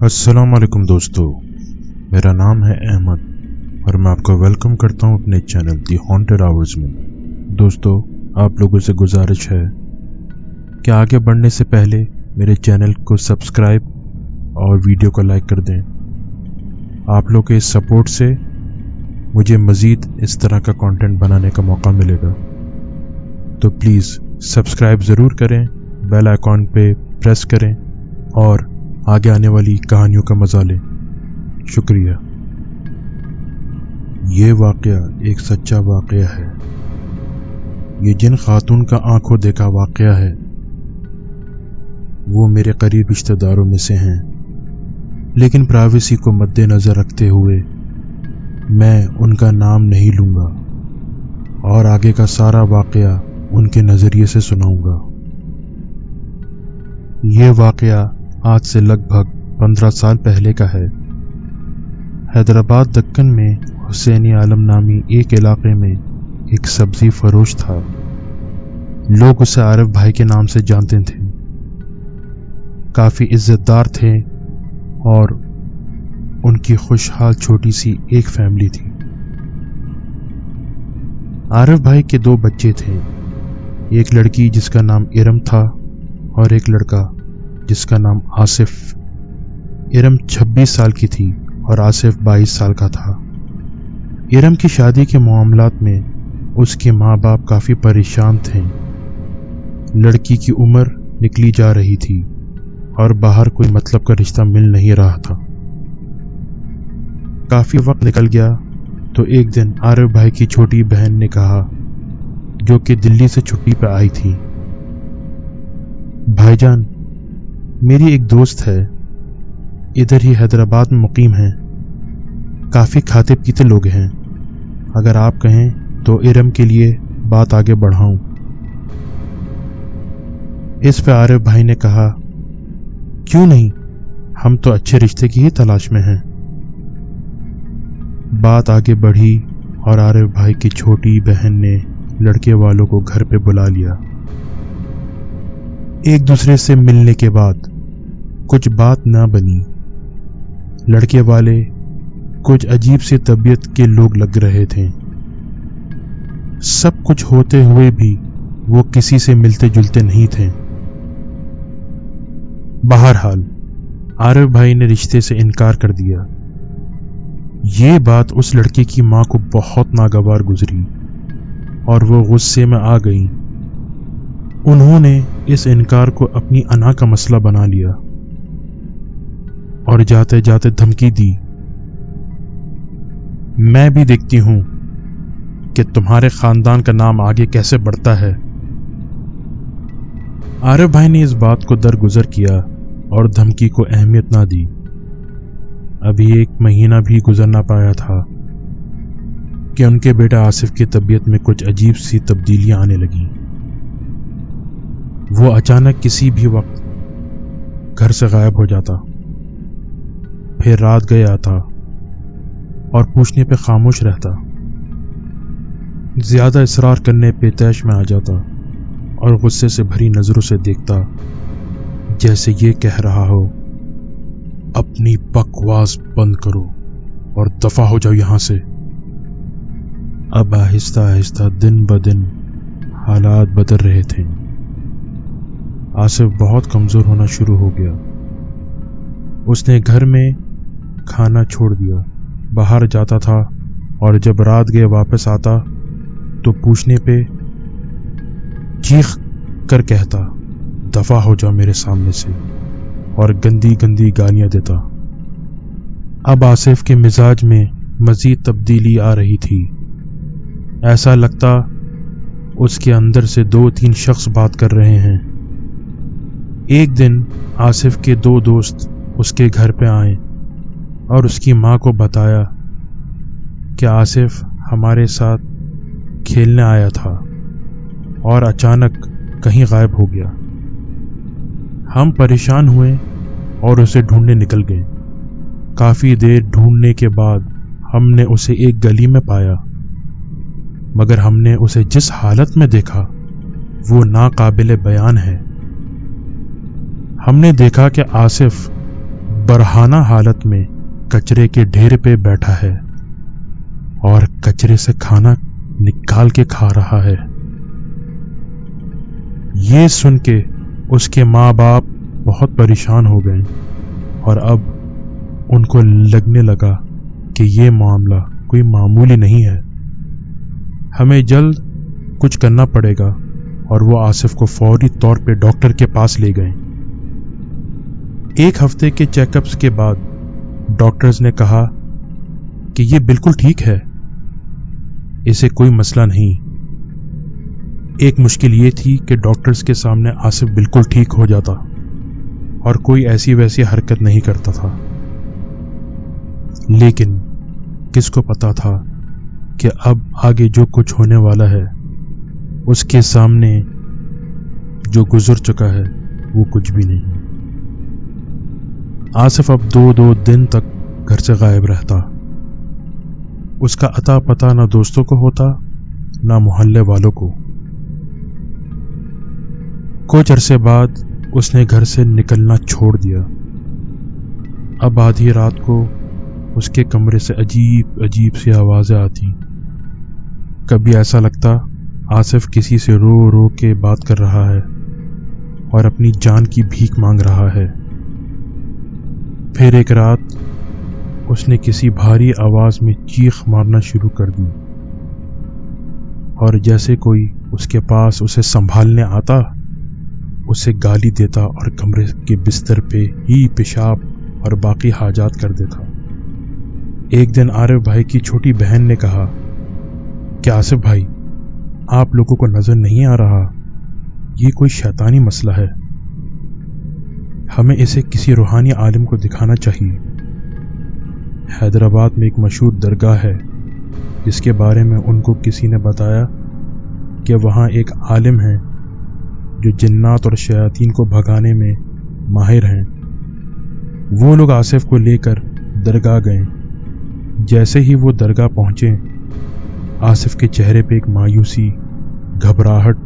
अस्सलाम वालेकुम दोस्तों, मेरा नाम है अहमद और मैं आपको वेलकम करता हूं अपने चैनल दी हॉन्टेड आवर्स में। दोस्तों, आप लोगों से गुजारिश है कि आगे बढ़ने से पहले मेरे चैनल को सब्सक्राइब और वीडियो को लाइक कर दें। आप लोग के इस सपोर्ट से मुझे मज़ीद इस तरह का कंटेंट बनाने का मौका मिलेगा, तो प्लीज़ सब्सक्राइब ज़रूर करें, बेल आइकॉन पे प्रेस करें और आगे आने वाली कहानियों का मजा लें। शुक्रिया। ये वाक़या एक सच्चा वाक़या है। ये जिन खातून का आंखों देखा वाक़या है वो मेरे करीब रिश्तेदारों में से हैं, लेकिन प्राइवेसी को मद्देनज़र रखते हुए मैं उनका नाम नहीं लूँगा और आगे का सारा वाक़या उनके नज़रिए से सुनाऊँगा। ये वाक़या आज से लगभग 15 साल पहले का है। हैदराबाद दक्कन में हुसैनी आलम नामी एक इलाके में एक सब्जी फरोश था। लोग उसे आरिफ भाई के नाम से जानते थे। काफ़ी इज्जतदार थे और उनकी खुशहाल छोटी सी एक फैमिली थी। आरिफ भाई के 2 बच्चे थे, एक लड़की जिसका नाम इरम था और एक लड़का जिसका नाम आसिफ। इरम 26 साल की थी और आसिफ 22 साल का था। इरम की शादी के मामलात में उसके माँ बाप काफ़ी परेशान थे। लड़की की उम्र निकली जा रही थी और बाहर कोई मतलब का रिश्ता मिल नहीं रहा था। काफ़ी वक्त निकल गया तो एक दिन आरिफ भाई की छोटी बहन ने कहा, जो कि दिल्ली से छुट्टी पर आई थी, भाईजान, मेरी एक दोस्त है, इधर ही हैदराबाद में मुकीम है, काफ़ी खाते पीते लोग हैं, अगर आप कहें तो इरम के लिए बात आगे बढ़ाऊं। इस पे आरिफ भाई ने कहा, क्यों नहीं, हम तो अच्छे रिश्ते की ही तलाश में हैं। बात आगे बढ़ी और आरिफ भाई की छोटी बहन ने लड़के वालों को घर पे बुला लिया। एक दूसरे से मिलने के बाद कुछ बात ना बनी। लड़के वाले कुछ अजीब सी तबीयत के लोग लग रहे थे। सब कुछ होते हुए भी वो किसी से मिलते जुलते नहीं थे। बहरहाल आरिफ भाई ने रिश्ते से इनकार कर दिया। ये बात उस लड़के की मां को बहुत नागवार गुजरी और वो गुस्से में आ गई। उन्होंने इस इनकार को अपनी अना का मसला बना लिया और जाते जाते धमकी दी, मैं भी देखती हूं कि तुम्हारे खानदान का नाम आगे कैसे बढ़ता है। आरिफ भाई ने इस बात को दरगुजर किया और धमकी को अहमियत ना दी। अभी 1 महीना भी गुजर ना पाया था कि उनके बेटा आसिफ की तबीयत में कुछ अजीब सी तब्दीलियां आने लगी। वो अचानक किसी भी वक्त घर से गायब हो जाता, फिर रात गए आता और पूछने पे खामोश रहता। ज्यादा इसरार करने पे तैश में आ जाता और गुस्से से भरी नजरों से देखता, जैसे ये कह रहा हो, अपनी बकवास बंद करो और दफा हो जाओ यहां से। अब आहिस्ता आहिस्ता दिन ब दिन हालात बदल रहे थे। आसिफ बहुत कमजोर होना शुरू हो गया। उसने घर में खाना छोड़ दिया, बाहर जाता था और जब रात गए वापस आता तो पूछने पे चीख कर कहता, दफा हो जाओ मेरे सामने से, और गंदी गंदी गालियां देता। अब आसिफ के मिजाज में मजीद तब्दीली आ रही थी। ऐसा लगता उसके अंदर से 2-3 शख्स बात कर रहे हैं। एक दिन आसिफ के 2 दोस्त उसके घर पे आए और उसकी माँ को बताया कि आसिफ हमारे साथ खेलने आया था और अचानक कहीं गायब हो गया। हम परेशान हुए और उसे ढूंढने निकल गए। काफ़ी देर ढूंढने के बाद हमने उसे एक गली में पाया, मगर हमने उसे जिस हालत में देखा वो नाकाबिले बयान है। हमने देखा कि आसिफ बरहाना हालत में कचरे के ढेर पे बैठा है और कचरे से खाना निकाल के खा रहा है। ये सुन के उसके माँ बाप बहुत परेशान हो गए और अब उनको लगने लगा कि ये मामला कोई मामूली नहीं है, हमें जल्द कुछ करना पड़ेगा, और वो आसिफ को फौरी तौर पे डॉक्टर के पास ले गए। 1 हफ्ते के चेकअप्स के बाद डॉक्टर्स ने कहा कि ये बिल्कुल ठीक है, इसे कोई मसला नहीं। एक मुश्किल ये थी कि डॉक्टर्स के सामने आसिफ बिल्कुल ठीक हो जाता और कोई ऐसी वैसी हरकत नहीं करता था। लेकिन किसको पता था कि अब आगे जो कुछ होने वाला है उसके सामने जो गुजर चुका है वो कुछ भी नहीं। आसिफ अब 2 दिन तक घर से गायब रहता। उसका अता पता ना दोस्तों को होता ना मोहल्ले वालों को। कुछ अरसे बाद उसने घर से निकलना छोड़ दिया। अब आधी रात को उसके कमरे से अजीब अजीब सी आवाजें आती। कभी ऐसा लगता आसिफ किसी से रो रो के बात कर रहा है और अपनी जान की भीख मांग रहा है। फिर एक रात उसने किसी भारी आवाज में चीख मारना शुरू कर दी और जैसे कोई उसके पास उसे संभालने आता उसे गाली देता और कमरे के बिस्तर पे ही पेशाब और बाकी हाजात कर देता। एक दिन आरिफ भाई की छोटी बहन ने कहा कि आसिफ भाई, आप लोगों को नजर नहीं आ रहा, ये कोई शैतानी मसला है, हमें इसे किसी रूहानी आलिम को दिखाना चाहिए। हैदराबाद में एक मशहूर दरगाह है जिसके बारे में उनको किसी ने बताया कि वहाँ एक आलिम है जो जिन्नात और शयातीन को भगाने में माहिर हैं। वो लोग आसिफ को लेकर दरगाह गए। जैसे ही वो दरगाह पहुंचे, आसिफ के चेहरे पे एक मायूसी, घबराहट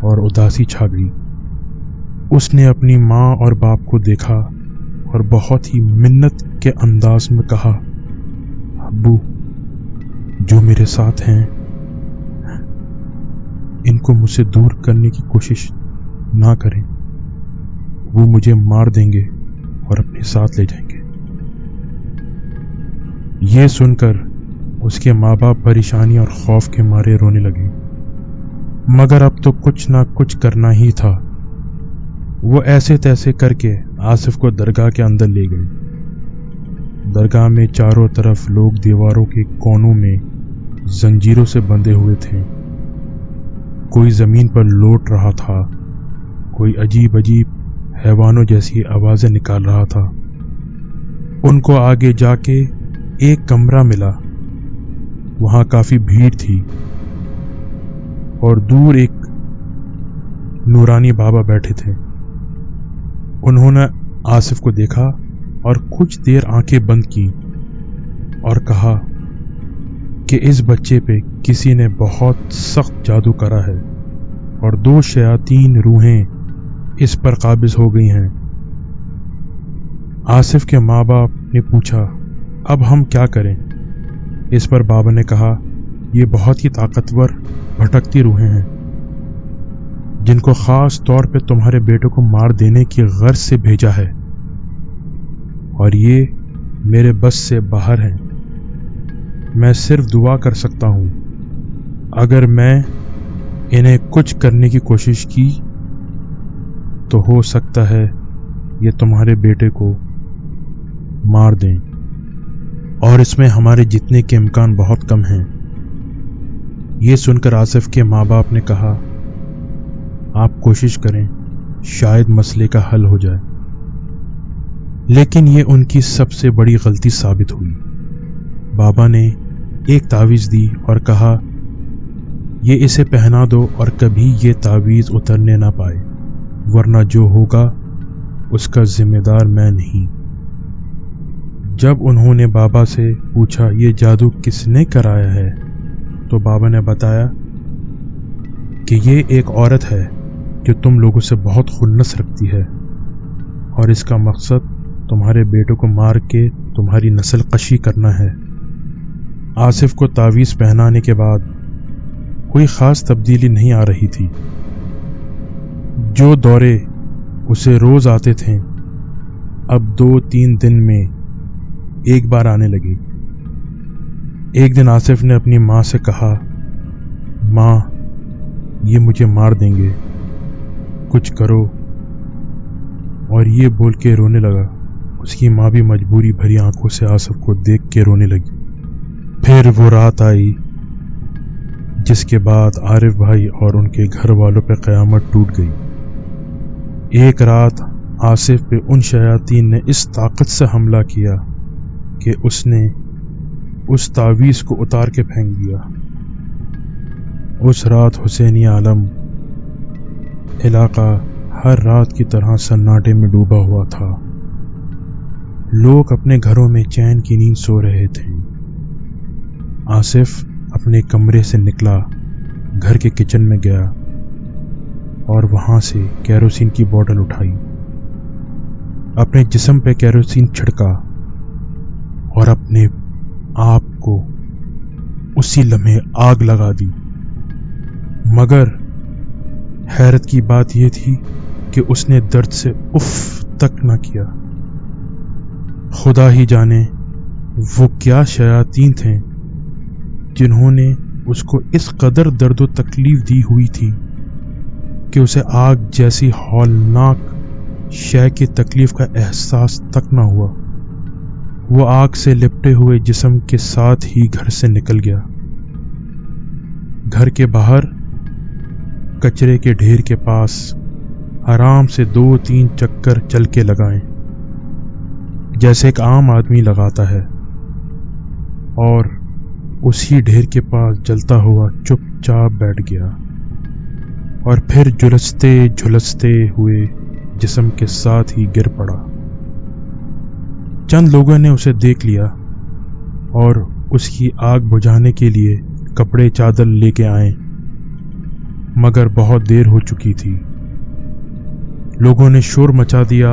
और उदासी छा गई। उसने अपनी माँ और बाप को देखा और बहुत ही मिन्नत के अंदाज में कहा, अब्बू, जो मेरे साथ हैं इनको मुझसे दूर करने की कोशिश ना करें, वो मुझे मार देंगे और अपने साथ ले जाएंगे। ये सुनकर उसके माँ बाप परेशानी और खौफ के मारे रोने लगे, मगर अब तो कुछ ना कुछ करना ही था। वो ऐसे तैसे करके आसिफ को दरगाह के अंदर ले गए। दरगाह में चारों तरफ लोग दीवारों के कोनों में जंजीरों से बंधे हुए थे। कोई जमीन पर लौट रहा था, कोई अजीब अजीब हैवानों जैसी आवाजें निकाल रहा था। उनको आगे जाके एक कमरा मिला, वहां काफी भीड़ थी और दूर एक नूरानी बाबा बैठे थे। उन्होंने आसिफ को देखा और कुछ देर आंखें बंद की और कहा कि इस बच्चे पे किसी ने बहुत सख्त जादू करा है और 2 शयातीन रूहें इस पर काबिज हो गई हैं। आसिफ के माँ बाप ने पूछा, अब हम क्या करें? इस पर बाबा ने कहा, ये बहुत ही ताकतवर भटकती रूहें हैं जिनको खास तौर पे तुम्हारे बेटे को मार देने की गर्ज से भेजा है और ये मेरे बस से बाहर हैं। मैं सिर्फ दुआ कर सकता हूं। अगर मैं इन्हें कुछ करने की कोशिश की तो हो सकता है ये तुम्हारे बेटे को मार दें, और इसमें हमारे जीतने के इम्कान बहुत कम हैं। ये सुनकर आसिफ के माँ बाप ने कहा, आप कोशिश करें, शायद मसले का हल हो जाए। लेकिन ये उनकी सबसे बड़ी गलती साबित हुई। बाबा ने एक तावीज दी और कहा, ये इसे पहना दो और कभी ये तावीज उतरने ना पाए, वरना जो होगा उसका जिम्मेदार मैं नहीं। जब उन्होंने बाबा से पूछा, ये जादू किसने कराया है, तो बाबा ने बताया कि ये एक औरत है जो तुम लोगों से बहुत खुन्नस रखती है और इसका मकसद تمہارے بیٹے کو مار کے تمہاری نسل کشی کرنا ہے۔ آصف کو تعویذ پہنانے کے بعد کوئی خاص تبدیلی نہیں آ رہی تھی۔ جو دورے اسے روز آتے تھے اب 2-3 دن میں ایک بار آنے لگے۔ ایک دن آصف نے اپنی ماں سے کہا، ماں یہ مجھے مار دیں گے، کچھ کرو، اور یہ بول کے رونے لگا۔ اس کی ماں بھی مجبوری بھری آنکھوں سے آصف کو دیکھ کے رونے لگی۔ پھر وہ رات آئی جس کے بعد عارف بھائی اور ان کے گھر والوں پہ قیامت ٹوٹ گئی۔ ایک رات آصف پہ ان شیاطین نے اس طاقت سے حملہ کیا کہ اس نے اس تعویذ کو اتار کے پھینک دیا۔ اس رات حسینی عالم علاقہ ہر رات کی طرح سناٹے میں ڈوبا ہوا تھا۔ لوگ اپنے گھروں میں چین کی نیند سو رہے تھے۔ آصف اپنے کمرے سے نکلا، گھر کے کچن میں گیا اور وہاں سے کیروسین کی بوتل اٹھائی، اپنے جسم پہ کیروسین چھڑکا اور اپنے آپ کو اسی لمحے آگ لگا دی۔ مگر حیرت کی بات یہ تھی کہ اس نے درد سے اف تک نہ کیا۔ خدا ہی جانے وہ کیا شیاطین تھے جنہوں نے اس کو اس قدر درد و تکلیف دی ہوئی تھی کہ اسے آگ جیسی ہولناک شے کی تکلیف کا احساس تک نہ ہوا۔ وہ آگ سے لپٹے ہوئے جسم کے ساتھ ہی گھر سے نکل گیا۔ گھر کے باہر کچرے کے ڈھیر کے پاس آرام سے 2-3 چکر چل کے لگائیں جیسے ایک عام آدمی لگاتا ہے، اور اسی ڈھیر کے پاس جلتا ہوا چپ چاپ بیٹھ گیا اور پھر جھلستے جھلستے ہوئے جسم کے ساتھ ہی گر پڑا۔ چند لوگوں نے اسے دیکھ لیا اور اس کی آگ بجھانے کے لیے کپڑے چادر لے کے آئے، مگر بہت دیر ہو چکی تھی۔ لوگوں نے شور مچا دیا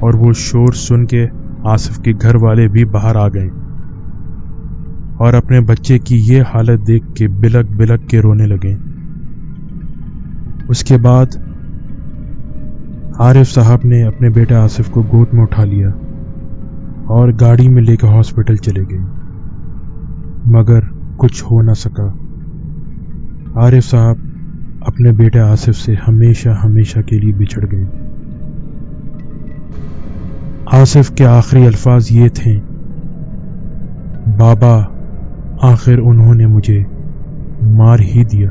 اور وہ شور سن کے آصف کے گھر والے بھی باہر آ گئے اور اپنے بچے کی یہ حالت دیکھ کے بلک بلک کے رونے لگے۔ اس کے بعد عارف صاحب نے اپنے بیٹے آصف کو گود میں اٹھا لیا اور گاڑی میں لے کے ہاسپٹل چلے گئے، مگر کچھ ہو نہ سکا۔ عارف صاحب اپنے بیٹے آصف سے ہمیشہ ہمیشہ کے لیے بچھڑ گئے۔ آصف کے آخری الفاظ یہ تھے، بابا آخر انہوں نے مجھے مار ہی دیا۔